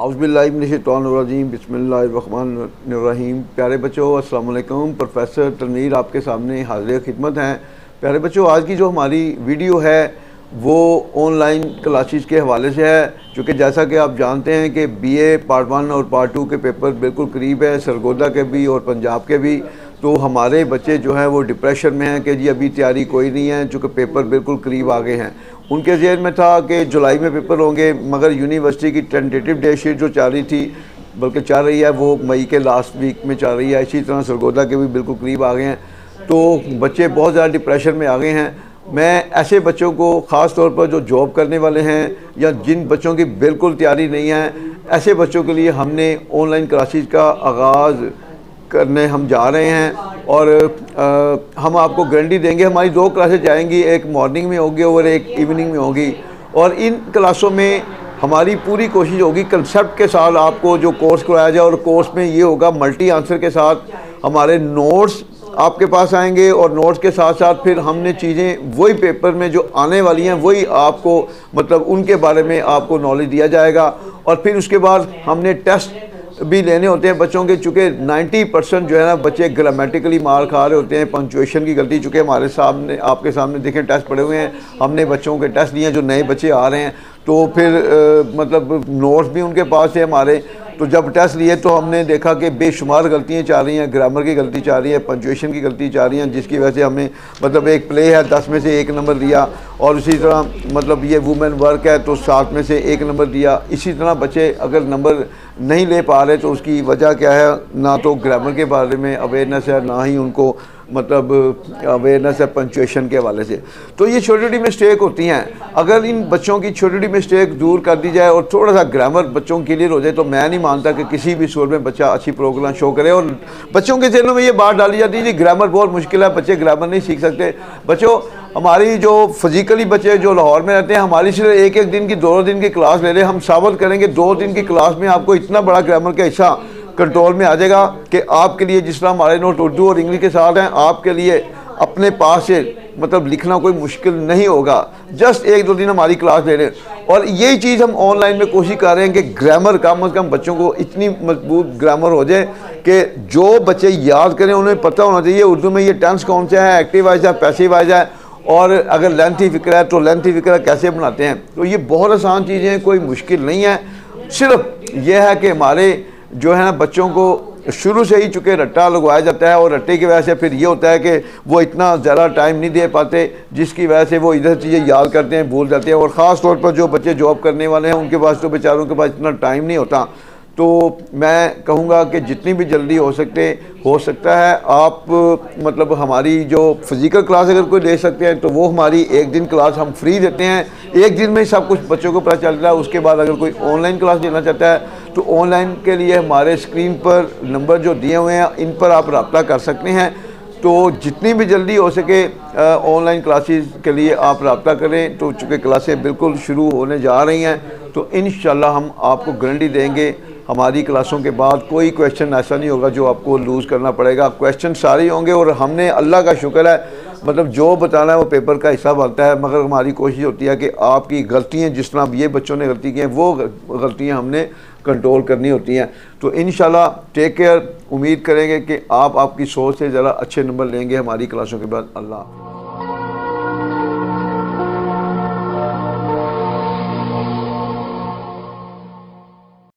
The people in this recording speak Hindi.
औज़ुबिल्लाहिमिनश्शैतानिर्रजीम बिस्मिल्लाहिर्रहमानिर्रहीम। प्यारे बच्चों, अस्सलाम वालेकुम। प्रोफेसर तनवीर आपके सामने हाज़िर खिदमत हैं। प्यारे बच्चों, आज की जो हमारी वीडियो है वो ऑनलाइन क्लासेस के हवाले से है, क्योंकि जैसा कि आप जानते हैं कि बीए पार्ट 1 और पार्ट 2 के पेपर बिल्कुल करीब है, सरगोदा के भी और पंजाब के भी। तो हमारे बच्चे जो हैं वो डिप्रेशन में हैं कि जी अभी तैयारी कोई नहीं है, चूँकि पेपर बिल्कुल करीब आ गए हैं। उनके ज़हन में था कि जुलाई में पेपर होंगे, मगर यूनिवर्सिटी की टेंटेटिव डेट शीट जो चल रही थी, बल्कि चल रही है, वो मई के लास्ट वीक में चल रही है। इसी तरह सरगोदा के भी बिल्कुल करीब आ गए हैं, तो बच्चे बहुत ज़्यादा डिप्रेशन में आ गए हैं। मैं ऐसे बच्चों को ख़ास तौर पर जो जॉब करने वाले हैं या जिन बच्चों की बिल्कुल तैयारी नहीं है, ऐसे बच्चों के लिए हमने ऑनलाइन क्लासेस का आगाज़ करने हम जा रहे हैं। और हम आपको गारंटी देंगे, हमारी 2 क्लासेस जाएंगी, एक मॉर्निंग में होगी और एक इवनिंग में होगी। और इन क्लासों में हमारी पूरी कोशिश होगी कंसेप्ट के साथ आपको जो कोर्स कराया जाए, और कोर्स में ये होगा मल्टी आंसर के साथ हमारे नोट्स आपके पास आएंगे, और नोट्स के साथ साथ फिर हमने चीज़ें वही पेपर में जो आने वाली हैं वही आपको मतलब उनके बारे में आपको नॉलेज दिया जाएगा। और फिर उसके बाद हमने टेस्ट भी लेने होते हैं बच्चों के, चूँकि 90% जो है ना बच्चे ग्रामेटिकली मार खा रहे होते हैं, पंक्चुएशन की गलती। चूँकि हमारे सामने आपके सामने देखें टेस्ट पड़े हुए हैं, हमने बच्चों के टेस्ट लिए हैं जो नए बच्चे आ रहे हैं, तो फिर मतलब नोट्स भी उनके पास है हमारे। तो जब टेस्ट लिए तो हमने देखा कि बेशुमार गलतियाँ चल रही हैं, ग्रामर की गलती चल रही है, पंक्चुएशन की गलती चल रही हैं, जिसकी वजह से हमें मतलब एक प्ले है 10 में से 1 नंबर दिया, और इसी तरह मतलब ये वुमेन वर्क है तो 7 में से 1 नंबर दिया। इसी तरह बच्चे अगर नंबर नहीं ले पा रहे तो उसकी वजह क्या है, ना तो ग्रामर के बारे में अवेयरनेस है, ना ही उनको मतलब अवेयरनेस है पंक्चुएशन के हवाले से। तो ये छोटी छोटी मिस्टेक होती हैं। अगर इन बच्चों की छोटी छोटी मिस्टेक दूर कर दी जाए और थोड़ा सा ग्रामर बच्चों के क्लियर हो जाए, तो मैं नहीं मानता कि किसी भी स्कूल में बच्चा अच्छी प्रोग्राम शो करे। और बच्चों के जहनों में ये बात डाली जाती है जी ग्रामर बहुत मुश्किल है, बच्चे ग्रामर नहीं सीख सकते। बच्चों, हमारी जो फिजिकली बच्चे जो लाहौर में रहते हैं, हमारी सिर्फ एक दिन की 2 दिन की क्लास ले रहे हैं, हम साबित करेंगे 2 दिन की क्लास में आपको इतना बड़ा ग्रामर का हिस्सा कंट्रोल में आ जाएगा कि आपके लिए, जिस तरह हमारे नोट उर्दू और इंग्लिश के साथ हैं, आपके लिए अपने पास से मतलब लिखना कोई मुश्किल नहीं होगा। जस्ट 1-2 दिन हमारी क्लास ले रहे हैं, और यही चीज़ हम ऑनलाइन में कोशिश कर रहे हैं कि ग्रामर कम से कम बच्चों को इतनी मजबूत ग्रामर हो जाए कि जो बच्चे याद करें उन्हें पता होना चाहिए उर्दू में ये टेंस कौन सा है, एक्टिव वाइज है, पैसिव वाइज है, और अगर लेंथी फिक्र है तो लेंथी फिक्र कैसे बनाते हैं। तो ये बहुत आसान चीज़ें हैं, कोई मुश्किल नहीं है। सिर्फ यह है कि हमारे जो है ना बच्चों को शुरू से ही चूँकि रट्टा लगवाया जाता है, और रट्टे की वजह से फिर ये होता है कि वो इतना ज़्यादा टाइम नहीं दे पाते, जिसकी वजह से वो इधर चीज़ें याद करते हैं, भूल जाते हैं। और ख़ास तौर पर जो बच्चे जॉब करने वाले हैं उनके पास तो बेचारों के पास इतना टाइम नहीं होता। तो मैं कहूँगा कि जितनी भी जल्दी हो सकता है आप मतलब हमारी जो फिज़िकल क्लास अगर कोई ले सकते हैं तो वो हमारी 1 दिन क्लास हम फ्री देते हैं। 1 दिन में सब कुछ बच्चों को पता चल रहा है। उसके बाद अगर कोई ऑनलाइन क्लास लेना चाहता है तो ऑनलाइन के लिए हमारे स्क्रीन पर नंबर जो दिए हुए हैं इन पर आप रब्ता कर सकते हैं। तो जितनी भी जल्दी हो सके ऑनलाइन क्लासेस के लिए आप रब्ता करें। तो चूँकि क्लासें बिल्कुल शुरू होने जा रही हैं, तो इंशाल्लाह हम आपको गारंटी देंगे हमारी क्लासों के बाद कोई क्वेश्चन ऐसा नहीं होगा जो आपको लूज़ करना पड़ेगा। क्वेश्चन सारे होंगे, और हमने अल्लाह का शुक्र है मतलब जो बताना है वो पेपर का हिस्सा बनता है। मगर हमारी कोशिश होती है कि आपकी गलतियाँ, जिस तरह ये बच्चों ने गलती की हैं, वो गलतियाँ हमने कंट्रोल करनी होती हैं। तो इंशाल्लाह टेक केयर। उम्मीद करेंगे कि आप आपकी सोच से ज़रा अच्छे नंबर लेंगे हमारी क्लासों के बाद। अल्लाह।